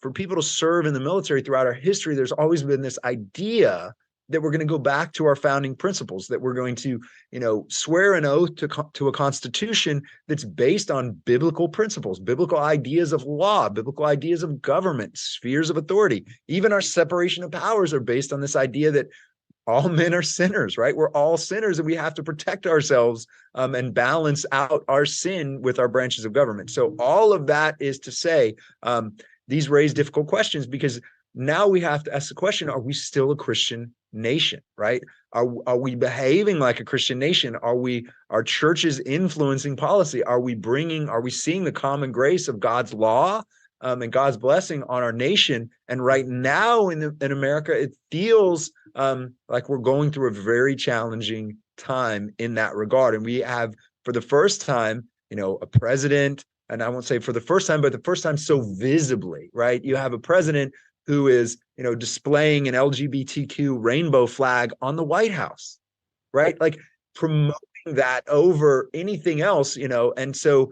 for people to serve in the military throughout our history, there's always been this idea that we're going to go back to our founding principles, that we're going to, swear an oath to a constitution that's based on biblical principles, biblical ideas of law, biblical ideas of government, spheres of authority. Even our separation of powers are based on this idea that all men are sinners, right? We're all sinners, and we have to protect ourselves and balance out our sin with our branches of government. So all of that is to say, these raise difficult questions, because now we have to ask the question, are we still a Christian nation, right? Are we behaving like a Christian nation? Are churches influencing policy? Are we seeing the common grace of God's law and God's blessing on our nation? And right now in America, it feels like we're going through a very challenging time in that regard. And we have, for the first time, a president, and I won't say for the first time, but the first time so visibly, right? You have a president who is, displaying an LGBTQ rainbow flag on the White House, right? Like promoting that over anything else, and so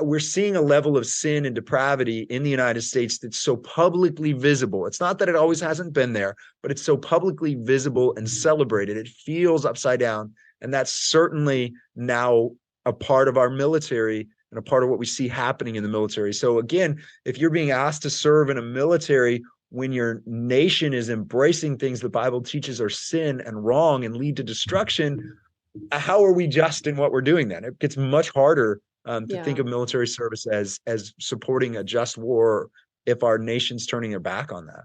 we're seeing a level of sin and depravity in the United States that's so publicly visible. It's not that it always hasn't been there, but it's so publicly visible and celebrated. It feels upside down. And that's certainly now a part of our military and a part of what we see happening in the military. So again, if you're being asked to serve in a military when your nation is embracing things the Bible teaches are sin and wrong and lead to destruction, how are we just in what we're doing then? It gets much harder to think of military service as supporting a just war if our nation's turning their back on that.